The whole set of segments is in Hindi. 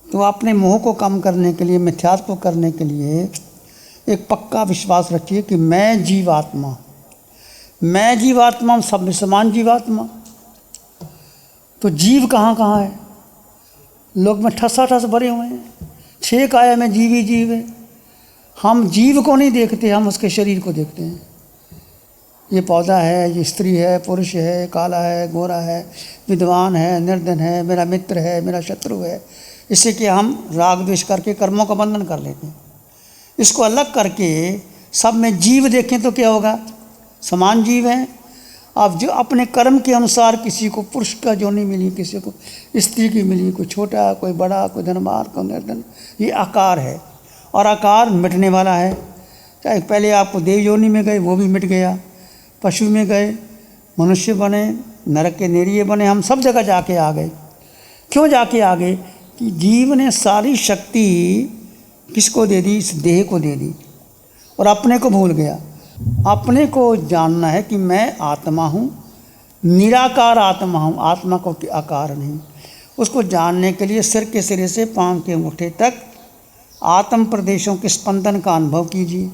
तो अपने मोह को कम करने के लिए, मिथ्यात्व को करने के लिए एक पक्का विश्वास रखिए कि मैं जीवात्मा, मैं जीवात्मा, सब में समान जीवात्मा। तो जीव कहाँ कहाँ है? लोग में ठसा ठस भरे हुए हैं, 6 काया में जीव ही जीव है। हम जीव को नहीं देखते, हम उसके शरीर को देखते हैं। ये पौधा है, ये स्त्री है, पुरुष है, काला है, गोरा है, विद्वान है, निर्धन है, मेरा मित्र है, मेरा शत्रु है। इससे कि हम राग द्वेष करके कर्मों का बंधन कर लेते हैं। इसको अलग करके सब में जीव देखें तो क्या होगा? समान जीव हैं। अब जो अपने कर्म के अनुसार किसी को पुरुष का जोनी मिली, किसी को स्त्री की मिली, कोई छोटा, कोई बड़ा, कोई धनवान, कोई निर्धन, ये आकार है। और आकार मिटने वाला है। चाहे पहले आपको देव योनि में गए, वो भी मिट गया। पशु में गए, मनुष्य बने, नरक के नेरिये बने, हम सब जगह जाके आ गए। क्यों जाके आ गए? कि जीव ने सारी शक्ति किसको दे दी? इस देह को दे दी और अपने को भूल गया। अपने को जानना है कि मैं आत्मा हूँ, निराकार आत्मा हूँ, आत्मा को आकार नहीं। उसको जानने के लिए सिर के सिरे से पाँव के अंगूठे तक आत्म प्रदेशों के स्पंदन का अनुभव कीजिए,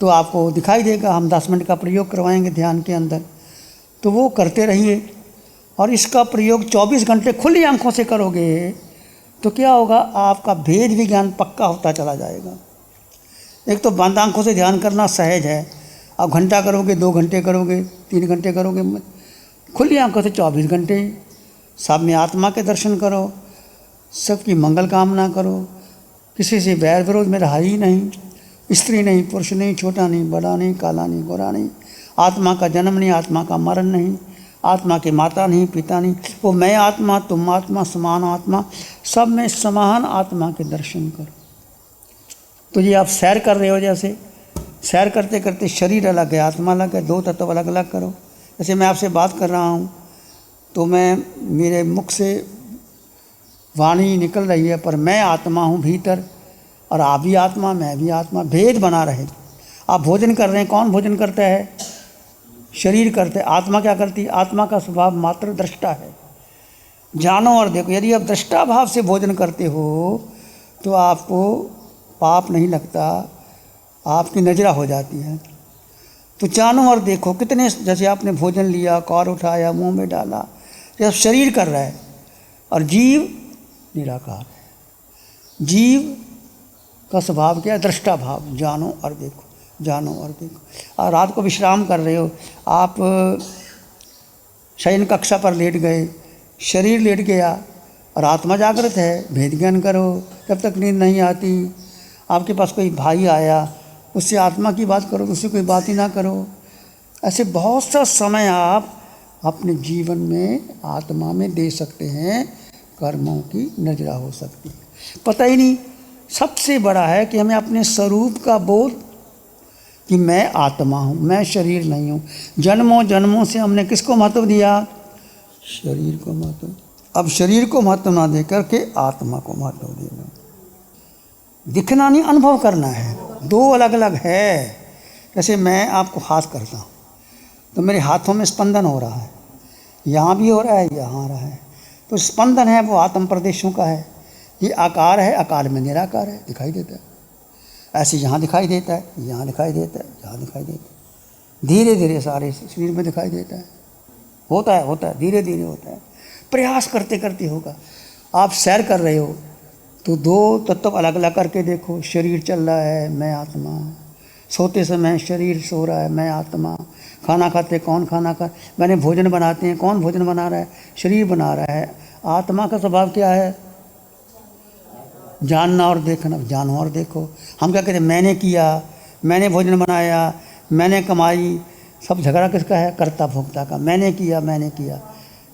तो आपको दिखाई देगा। हम 10 मिनट का प्रयोग करवाएंगे ध्यान के अंदर, तो वो करते रहिए। और इसका प्रयोग 24 घंटे खुली आंखों से करोगे तो क्या होगा? आपका भेद विज्ञान पक्का होता चला जाएगा। एक तो बंद आंखों से ध्यान करना सहज है, आप घंटा करोगे, 2 घंटे करोगे, 3 घंटे करोगे, खुली आंखों से 24 घंटे सब में आत्मा के दर्शन करो, सबकी मंगल कामना करो, किसी से बैर विरोध में रहा ही नहीं, स्त्री नहीं, पुरुष नहीं, छोटा नहीं, बड़ा नहीं, काला नहीं, गोरा नहीं, आत्मा का जन्म नहीं, आत्मा का मरण नहीं, आत्मा के माता नहीं, पिता नहीं, वो मैं आत्मा, तुम आत्मा, समान आत्मा, सब में समान आत्मा के दर्शन करो। तो ये आप सैर कर रहे हो, जैसे सैर करते करते शरीर अलग है, आत्मा अलग है, 2 तत्व अलग अलग करो। जैसे मैं आपसे बात कर रहा हूँ तो मैं, मेरे मुख से वाणी निकल रही है, पर मैं आत्मा हूँ भीतर, और आप भी आत्मा, मैं भी आत्मा, भेद बना रहे। आप भोजन कर रहे हैं, कौन भोजन करता है? शरीर करते। आत्मा क्या करती है? आत्मा का स्वभाव मात्र दृष्टा है। जानो और देखो। यदि आप दृष्टा भाव से भोजन करते हो तो आपको पाप नहीं लगता, आपकी नजरा हो जाती है। तो जानो और देखो। कितने, जैसे आपने भोजन लिया, कौर उठाया, मुंह में डाला, ये शरीर कर रहा है, और जीव निराकार है। जीव का स्वभाव क्या है? दृष्टा भाव। जानो और देखो, जानो और देखो। और रात को विश्राम कर रहे हो, आप शयन कक्षा पर लेट गए, शरीर लेट गया और आत्मा जागृत है, भेद ज्ञान करो। जब तक नींद नहीं आती, आपके पास कोई भाई आया, उससे आत्मा की बात करो, उससे कोई बात ही ना करो। ऐसे बहुत सा समय आप अपने जीवन में आत्मा में दे सकते हैं, कर्मों की नजरा हो सकती है, पता ही नहीं। सबसे बड़ा है कि हमें अपने स्वरूप का बोध, कि मैं आत्मा हूँ, मैं शरीर नहीं हूँ। जन्मों जन्मों से हमने किसको महत्व दिया? शरीर को महत्व। अब शरीर को महत्व ना दे करके आत्मा को महत्व देना। दिखना नहीं, अनुभव करना है। 2 अलग अलग है। जैसे मैं आपको हाथ करता हूँ तो मेरे हाथों में स्पंदन हो रहा है, यहाँ भी हो रहा है, यहाँ आ रहा है। तो स्पंदन है वो आत्म प्रदेशों का है। ये आकार है, आकार में निराकार है, दिखाई देता है। ऐसे यहाँ दिखाई देता है, यहाँ दिखाई देता है, यहाँ दिखाई देता है, धीरे धीरे सारे शरीर में दिखाई देता है। होता है, धीरे धीरे होता है। प्रयास करते करते होगा। आप सैर कर रहे हो तो 2 तत्व अलग अलग करके देखो। शरीर चल रहा है, मैं आत्मा। सोते समय शरीर सो रहा है, मैं आत्मा। खाना खाते कौन खाना खा, मैंने भोजन बनाते हैं, कौन भोजन बना रहा है? शरीर बना रहा है। आत्मा का स्वभाव क्या है? जानना और देखना। जानो और देखो। हम क्या कहते हैं? मैंने किया, मैंने भोजन बनाया, मैंने कमाई। सब झगड़ा किसका है? कर्ता भोक्ता का। मैंने किया, मैंने किया।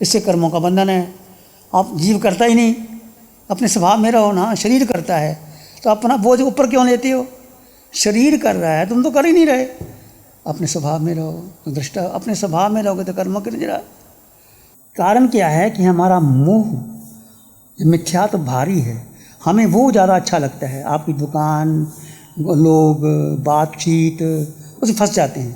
इससे कर्मों का बंधन है। आप जीव करता ही नहीं, अपने स्वभाव में रहो ना। शरीर करता है तो अपना बोझ ऊपर क्यों लेते हो? शरीर कर रहा है, तुम तो कर ही नहीं रहे। अपने स्वभाव में रहो तो दृष्टा, अपने स्वभाव में रहोगे तो कर्मों की नजरा। कारण क्या है कि हमारा मोह, मिथ्या तो भारी है, हमें वो ज़्यादा अच्छा लगता है। आपकी दुकान, लोग, बातचीत, उसमें फंस जाते हैं।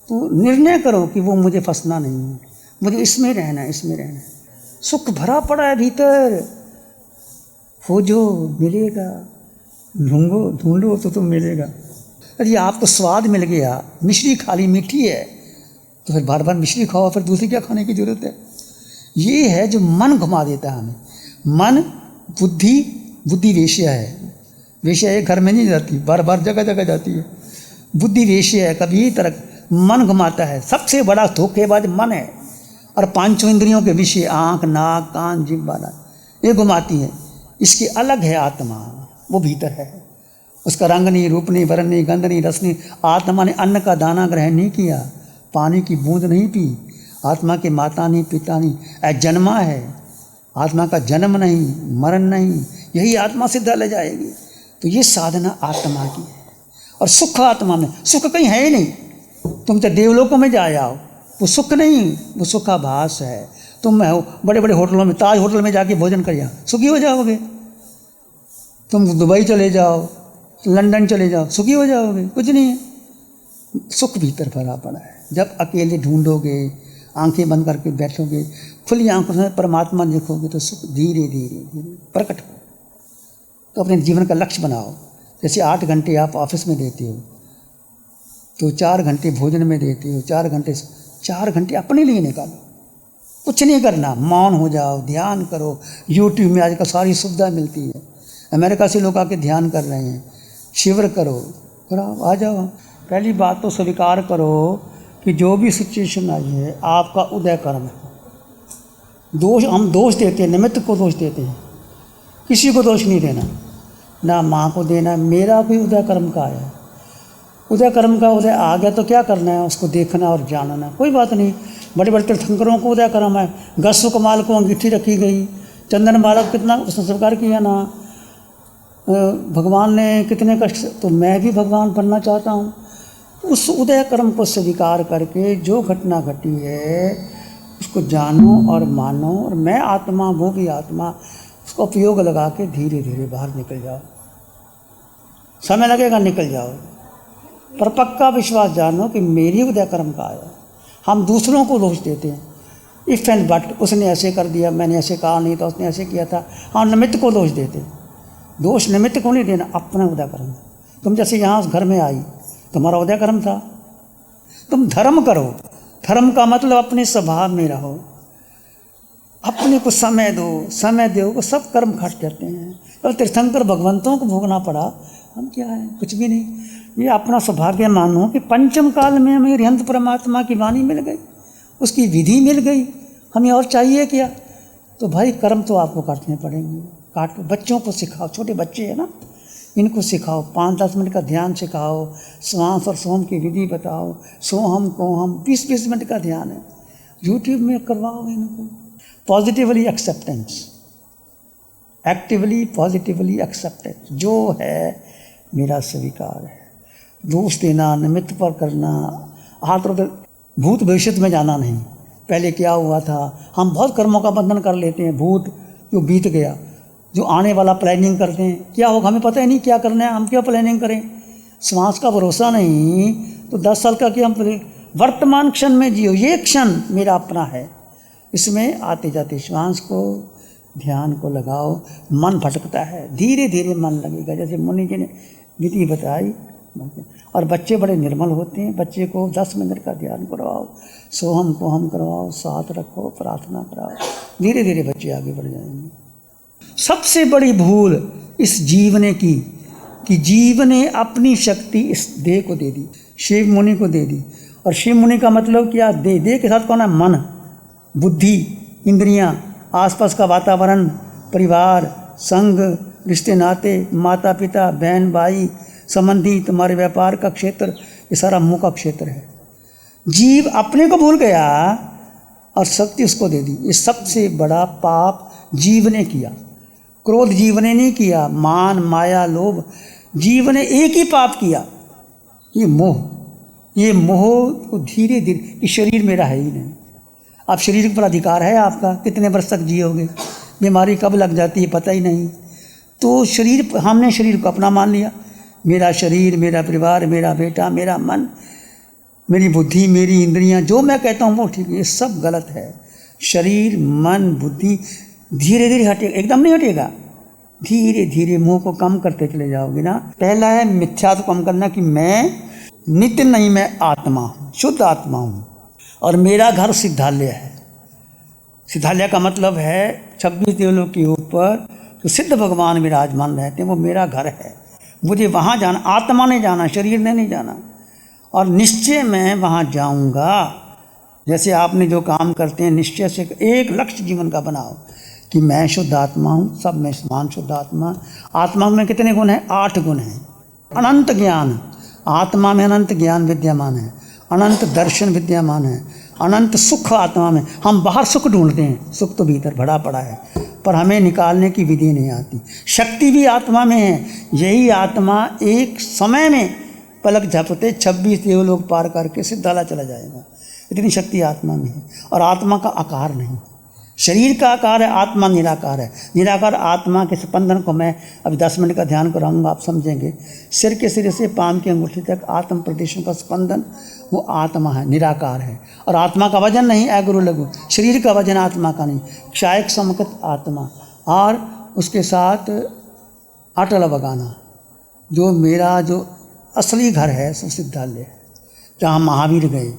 तो निर्णय करो कि वो मुझे फंसना नहीं है, मुझे इसमें रहना है, इसमें रहना है। सुख भरा पड़ा है भीतर, खोजो मिलेगा, ढूंढो तो तुम मिलेगा। अरे आपको स्वाद मिल गया, मिश्री खाली मीठी है तो फिर बार बार मिश्री खाओ, फिर दूसरी क्या खाने की जरूरत है। ये है जो मन घुमा देता है हमें। मन बुद्धि वेश्या है। वेश्या एक घर में नहीं जाती, बार बार जगह जगह जाती है। बुद्धि वेश्या है, कभी तरह मन घुमाता है। सबसे बड़ा धोखेबाज मन है। और पांचों इंद्रियों के विषय आँख, नाक, कान, जिह्वा ये घुमाती है। इसकी अलग है आत्मा, वो भीतर है। उसका रंग नहीं, रूप नहीं, वर्ण नहीं, गंध नहीं, रस नहीं। आत्मा ने अन्न का दाना ग्रहण नहीं किया, पानी की बूंद नहीं पी। आत्मा के माता नहीं, पिता नहीं, अजन्मा है। आत्मा का जन्म नहीं, मरण नहीं, यही आत्मा सिद्ध ले जाएगी। तो ये साधना आत्मा की है। और सुख आत्मा में, सुख कहीं है ही नहीं। तुम तो देवलोकों में जा आओ, वो सुख नहीं, वो सुखाभास है। तुम बड़े बड़े होटलों में, ताज होटल में जाके भोजन कर जाओ, सुखी हो जाओगे। तुम दुबई चले जाओ, लंदन चले जाओ, सुखी हो जाओगे, कुछ नहीं है। सुख भीतर भरा पड़ा है। जब अकेले ढूंढोगे, आंखें बंद करके बैठोगे, खुली आंखों से परमात्मा देखोगे तो सुख धीरे धीरे धीरे प्रकट हो। तो अपने जीवन का लक्ष्य बनाओ। जैसे 8 घंटे आप ऑफिस में देते हो, तो 4 घंटे भोजन में देते हो, 4 घंटे अपने लिए निकालो। कुछ नहीं करना, मौन हो जाओ, ध्यान करो। यूट्यूब में आजकल सारी सुविधा मिलती है। अमेरिका से लोग आके ध्यान कर रहे हैं। शिविर करो, आ जाओ। पहली बात तो स्वीकार करो कि जो भी सिचुएशन आई है आपका उदय कर्म है। हम दोष देते हैं, निमित्त को दोष देते हैं, किसी को दोष नहीं देना, ना माँ को देना। मेरा कोई उदय कर्म का आया, उदय कर्म का उदय आ गया तो क्या करना है, उसको देखना और जानना। कोई बात नहीं। बड़े बड़े तीर्थंकरों को उदय कर्म है। गस्व कमाल को अंगीठी रखी गई, चंदन बालक कितना उसने स्वीकार किया ना, भगवान ने कितने कष्ट, तो मैं भी भगवान बनना चाहता हूँ। उस उदय कर्म को स्वीकार करके जो घटना घटी है उसको जानो और मानो, और मैं आत्मा, वो भी आत्मा, उसका उपयोग लगा के धीरे धीरे बाहर निकल जाओ। समय लगेगा, निकल जाओ, पर पक्का विश्वास जानो कि मेरी उदय कर्म का आया। हम दूसरों को दोष देते हैं, इफ़ एंड बट, उसने ऐसे कर दिया, मैंने ऐसे कहा नहीं था, उसने ऐसे किया था। हम निमित्त को दोष देते हैं। दोष निमित्त को नहीं देना, अपना उदय कर्म। तुम जैसे यहाँ उस घर में आई, तुम्हारा उदय कर्म था। तुम धर्म करो। धर्म का मतलब अपने स्वभाव में रहो, अपने को समय दो। समय दो वो सब कर्म खट जाते हैं। तो तीर्थंकर भगवंतों को भोगना पड़ा, हम क्या है, कुछ भी नहीं। ये अपना सौभाग्य मानो कि पंचम काल में हमें हरिहंत परमात्मा की वाणी मिल गई, उसकी विधि मिल गई। हमें और चाहिए क्या? तो भाई कर्म तो आपको काटने पड़ेंगे। काट, बच्चों को सिखाओ, छोटे बच्चे हैं ना, इनको सिखाओ, 5-10 मिनट का ध्यान सिखाओ, श्वास और सोम की विधि बताओ, सोहम कोहम 20-20 मिनट का ध्यान है, यूट्यूब में करवाओ इनको। Positively acceptance, actively positively acceptance, जो है मेरा स्वीकार है। दोष देना, निमित्त पर करना, हाथ और भूत भविष्य में जाना नहीं, पहले क्या हुआ था। हम बहुत कर्मों का बंधन कर लेते हैं, भूत जो बीत गया, जो आने वाला प्लानिंग करते हैं, क्या होगा हमें पता ही नहीं क्या करना है, हम क्यों प्लानिंग करें। श्वास का भरोसा नहीं तो 10 साल का क्या हम वर्तमान क्षण में जियो, ये क्षण मेरा अपना है, इसमें आते जाते श्वास को, ध्यान को लगाओ। मन भटकता है, धीरे धीरे मन लगेगा, जैसे मुनि जी ने विधि बताई। और बच्चे बड़े निर्मल होते हैं, बच्चे को 10 मिनट का ध्यान करवाओ, सोहम को हम करवाओ, साथ रखो, प्रार्थना कराओ, धीरे धीरे बच्चे आगे बढ़ जाएंगे। सबसे बड़ी भूल इस जीव ने की कि जीव ने अपनी शक्ति इस देह को दे दी, शिव मुनि को दे दी। और शिव मुनि का मतलब क्या? देह के साथ कौन है? मन, बुद्धि, इंद्रियां, आसपास का वातावरण, परिवार, संग, रिश्ते नाते, माता पिता, बहन भाई, संबंधी, तुम्हारे व्यापार का क्षेत्र, ये सारा मुंह का क्षेत्र है। जीव अपने को भूल गया और शक्ति उसको दे दी। ये सबसे बड़ा पाप जीव ने किया। क्रोध जीव ने नहीं किया, मान, माया, लोभ, जीव ने एक ही पाप किया, ये मोह। ये मोह को धीरे धीरे, ये शरीर मेरा है ही नहीं। अब शरीर पर अधिकार है आपका, कितने वर्ष तक जियोगे, बीमारी कब लग जाती है पता ही नहीं। तो शरीर, हमने शरीर को अपना मान लिया, मेरा शरीर, मेरा परिवार, मेरा बेटा, मेरा मन, मेरी बुद्धि, मेरी इंद्रियां, जो मैं कहता हूँ वो ठीक है। ये सब गलत है। शरीर मन बुद्धि धीरे धीरे हटेगा, एकदम नहीं हटेगा, धीरे धीरे मोह को कम करते चले जाओगे ना। पहला है मिथ्यात्व कम करना कि मैं नित्य नहीं, मैं आत्मा हूँ, शुद्ध आत्मा हूँ और मेरा घर सिद्धालय है। सिद्धालय का मतलब है 26 देवलों के ऊपर जो सिद्ध भगवान विराजमान रहते हैं वो मेरा घर है। मुझे वहाँ जाना, आत्मा ने जाना, शरीर ने नहीं जाना, और निश्चय मैं वहाँ जाऊँगा। जैसे आपने जो काम करते हैं निश्चय से एक लक्ष्य जीवन का बनाओ कि मैं शुद्ध आत्मा हूँ, सब में समान शुद्ध आत्मा। आत्मा में कितने गुण हैं? 8 गुण हैं। अनंत ज्ञान, आत्मा में अनंत ज्ञान विद्यमान है, अनंत दर्शन विद्यमान है, अनंत सुख आत्मा में। हम बाहर सुख ढूंढते हैं, सुख तो भीतर भरा पड़ा है, पर हमें निकालने की विधि नहीं आती। शक्ति भी आत्मा में है। यही आत्मा एक समय में पलक झपकते 26 देवलोक पार करके सिद्धालय चला जाएगा। इतनी शक्ति आत्मा में है। और आत्मा का आकार नहीं, शरीर का आकार है, आत्मा निराकार है। निराकार आत्मा के स्पंदन को मैं अभी 10 मिनट का ध्यान कराऊंगा, आप समझेंगे। सिर के सिरे से पाम की अंगूठी तक आत्म प्रदेशों का स्पंदन वो आत्मा है, निराकार है। और आत्मा का वजन नहीं है गुरु लघु, शरीर का वजन आत्मा का नहीं, क्षायक समकत आत्मा। और उसके साथ अटल बगाना, जो मेरा जो असली घर है सो सिद्धालय है, जहाँ महावीर गए,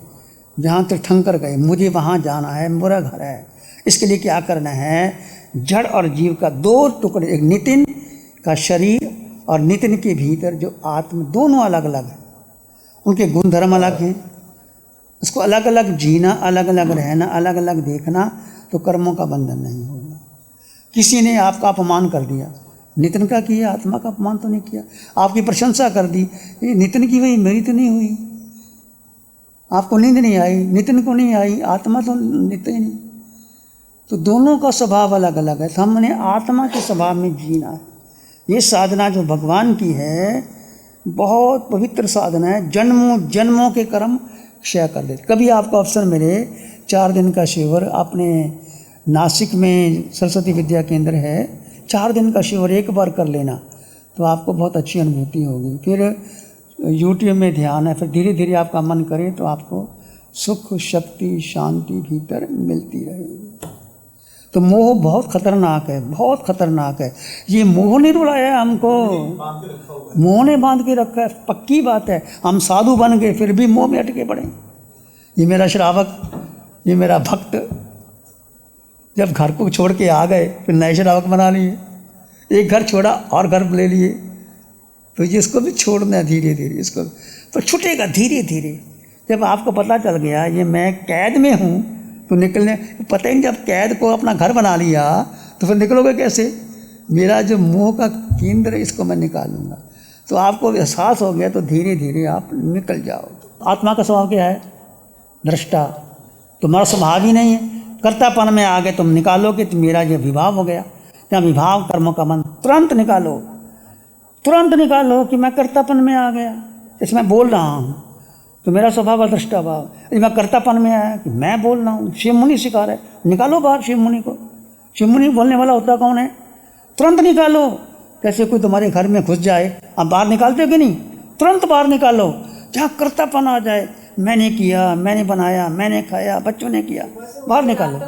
जहाँ तीर्थंकर गए, मुझे वहाँ जाना है, मेरा घर है। इसके लिए क्या करना है? जड़ और जीव का 2 टुकड़े, एक नितिन का शरीर और नितिन के भीतर जो आत्मा, दोनों अलग अलग है, उनके गुण धर्म अलग हैं। उसको अलग अलग जीना, अलग अलग रहना, अलग अलग देखना, तो कर्मों का बंधन नहीं होगा। किसी ने आपका अपमान कर दिया, नितिन का किया, आत्मा का अपमान तो नहीं किया। आपकी प्रशंसा कर दी, ये नितिन की हुई, मेरी तो नहीं हुई। आपको नींद नहीं आई, नितिन को नहीं आई, आत्मा तो नित्य ही नहीं। तो दोनों का स्वभाव अलग अलग है। तो हमने आत्मा के स्वभाव में जीना है। ये साधना जो भगवान की है बहुत पवित्र साधना है, जन्मों जन्मों के कर्म क्षय कर देते। कभी आपको अवसर मिले, 4 दिन का शिविर अपने नासिक में सरस्वती विद्या केंद्र है, 4 दिन का शिविर एक बार कर लेना तो आपको बहुत अच्छी अनुभूति होगी। फिर यूट्यूब में ध्यान है, फिर धीरे धीरे आपका मन करे तो आपको सुख शक्ति शांति भीतर मिलती रहेगी। तो मोह बहुत खतरनाक है, बहुत खतरनाक है। ये मोह नहीं रुलाया है हमको, मोह ने बांध के रखा है। पक्की बात है, हम साधु बन गए फिर भी मोह में अटके पड़े। ये मेरा श्रावक, ये मेरा भक्त जब घर को छोड़ के आ गए फिर नए श्रावक बना लिए, एक घर छोड़ा और घर ले लिए, तो इसको भी छोड़ना है धीरे धीरे, इसको तो छूटेगा धीरे धीरे। जब आपको पता चल गया ये मैं कैद में हूँ तो निकलने पता ही नहीं। जब कैद को अपना घर बना लिया तो फिर निकलोगे कैसे? मेरा जो मोह का केंद्र है इसको मैं निकालूंगा। तो आपको एहसास हो गया तो धीरे धीरे आप निकल जाओगे। आत्मा का स्वभाव क्या है? दृष्टा। तुम्हारा स्वभाव ही नहीं है, कर्तापन में आ गए तुम निकालोगे तो मेरा ये विभाव हो गया। या विभाव कर्मों का मन तुरंत निकालो, तुरंत निकालो कि मैं कर्तापन में आ गया, जैसे मैं बोल रहा हूँ तो मेरा स्वभाव है दृष्टा भाव। यदि मैं कर्तापन में आया कि मैं बोल रहा हूँ, शिव मुनि सिखा रहे, निकालो बाहर शिव मुनि को। शिव मुनि बोलने वाला होता कौन है? तुरंत निकालो। कैसे कोई तुम्हारे घर में घुस जाए, आप बाहर निकालते हो कि नहीं? तुरंत बाहर निकालो, जहाँ कर्तापन आ जाए, मैंने किया, मैंने बनाया, मैंने खाया, बच्चों ने किया, बाहर निकालो।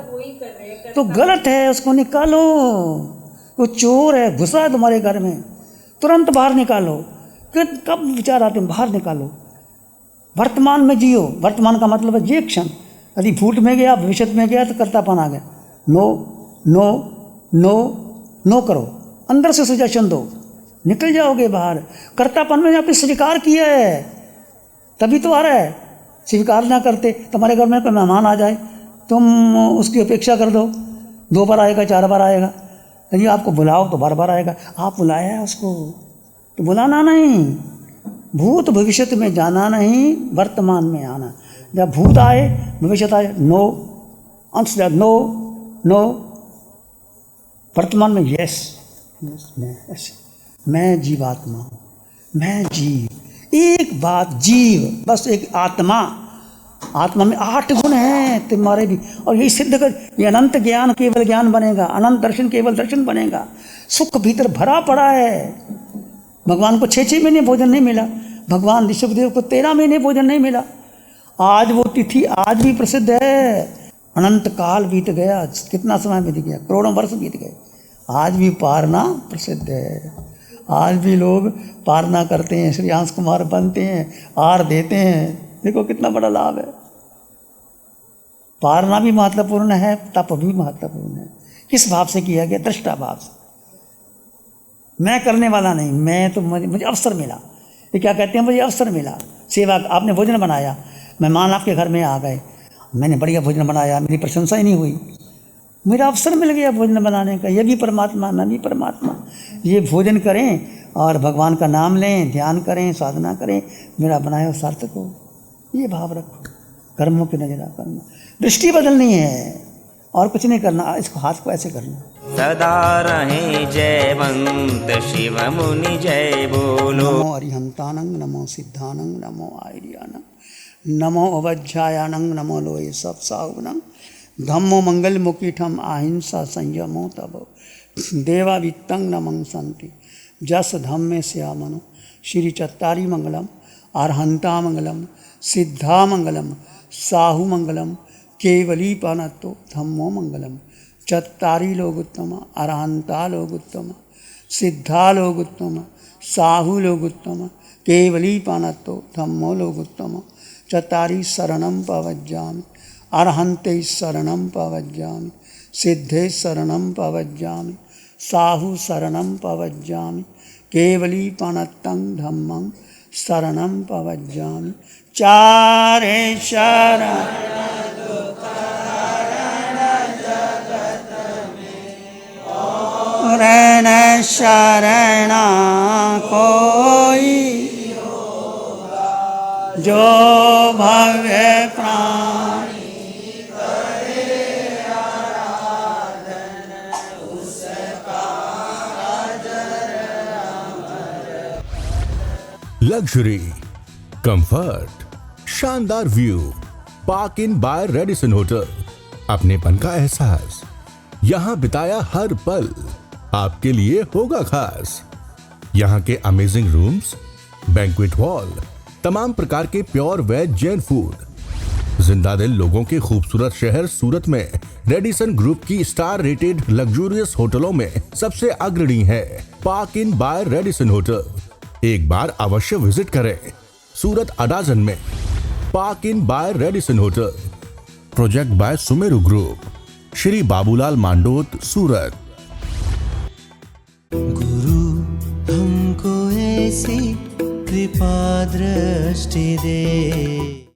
तो गलत है, उसको निकालो। वो चोर है, घुसा है तुम्हारे घर में, तुरंत बाहर निकालो। कब विचार आते हैं? बाहर निकालो। वर्तमान में जियो। वर्तमान का मतलब है ये क्षण। यदि भूत में गया, भविष्य में गया तो कर्तापन आ गया। नो नो नो नो करो, अंदर से सजेशन दो, निकल जाओगे बाहर। कर्तापन में आपने स्वीकार किया है तभी तो आ रहा है। स्वीकार ना करते, तुम्हारे घर में कोई मेहमान आ जाए, तुम उसकी अपेक्षा कर दो, 2 बार आएगा, 4 बार आएगा। यदि आपको बुलाओ तो बार बार आएगा। आप बुलाया है उसको तो बुलाना नहीं, भूत भविष्य में जाना नहीं, वर्तमान में आना। जब भूत आए, भविष्य आए, नो, अंश नो नो, वर्तमान में यस, मैं जीवात्मा हूँ, मैं जीव। एक बात, जीव बस एक आत्मा। आत्मा में 8 गुण हैं तुम्हारे भी, और यही सिद्ध कर, ये अनंत ज्ञान केवल ज्ञान बनेगा, अनंत दर्शन केवल दर्शन बनेगा। सुख भीतर भरा पड़ा है। भगवान को 6 महीने भोजन नहीं मिला, भगवान ऋषभदेव को 13 महीने भोजन नहीं मिला। आज वो तिथि आज भी प्रसिद्ध है। अनंत काल बीत गया, कितना समय बीत गया, करोड़ों वर्ष बीत गए, आज भी पारना प्रसिद्ध है। आज भी लोग पारना करते हैं, श्री अंश कुमार बनते हैं, आर देते हैं। देखो कितना बड़ा लाभ है। पारना भी महत्वपूर्ण है, तप भी महत्वपूर्ण है। किस भाव से किया गया? दृष्टा भाव से। मैं करने वाला नहीं, मैं तो मुझे अवसर मिला। ये क्या कहते हैं? मुझे अवसर मिला। सेवा, आपने भोजन बनाया, मेहमान आपके घर में आ गए, मैंने बढ़िया भोजन बनाया, मेरी प्रशंसा ही नहीं हुई, मेरा अवसर मिल गया भोजन बनाने का। ये भी परमात्मा, मैं भी परमात्मा। ये भोजन करें और भगवान का नाम लें, ध्यान करें, साधना करें, मेरा बनाया हुआ सार्थक हो। ये भाव रखो, कर्मों की नजर करना, दृष्टि बदलनी है और कुछ नहीं करना। इसको हाथ को ऐसे करना। सदा रहे जयवंत शिव मुनि जय बोलो। नमो अरिहंतानंग, नमो सिद्धानंग, नमो आर्यानंग, नमो अवज्जायानंग, नमो लोये सब साहुनंग, धम्मो मंगल मुकीठम अहिंसा संयमो तबो देवा वित्तंग नमं संति जस धम्मे श्यामनो श्री चत्तारी मंगलम अरहंता मंगलम सिद्धा मंगलम साहु मंगलम केवली पानतो धम्मो मंगलम चत्तारी लोग उत्तम, अरहंता लोग उत्तम, सिद्धा लोग उत्तम, साहु लोग उत्तम, केवली पानतो धम्मो लोग उत्तम, चत्तारी शरणं पवज्जामि, अरहंते शरणं पवज्जामि, सिद्धे शरणं पवज्जामि, साहु शरणं पवज्जामि, केवली पानतं धम्मं शरणं पवज्जामि। चारे शरण रण शरणा कोई जो भव्य प्राण लग्जरी, कंफर्ट, शानदार view, park Inn by Radisson hotel. अपनेपन का एहसास, यहाँ बिताया हर पल आपके लिए होगा खास। यहाँ के अमेजिंग रूम्स, बैंक्वेट हॉल, तमाम प्रकार के प्योर वेज जैन फूड। जिंदा दिल लोगों के खूबसूरत शहर सूरत में रेडिसन ग्रुप की स्टार रेटेड लग्जूरियस होटलों में सबसे अग्रणी है Park Inn by Radisson hotel. एक बार अवश्य विजिट करें। सूरत अडाजन में Park Inn by Radisson hotel. Project by Sumeru group, Shri Babulal Mandot, Surat. गुरु हमको ऐसी कृपा दृष्टि दे।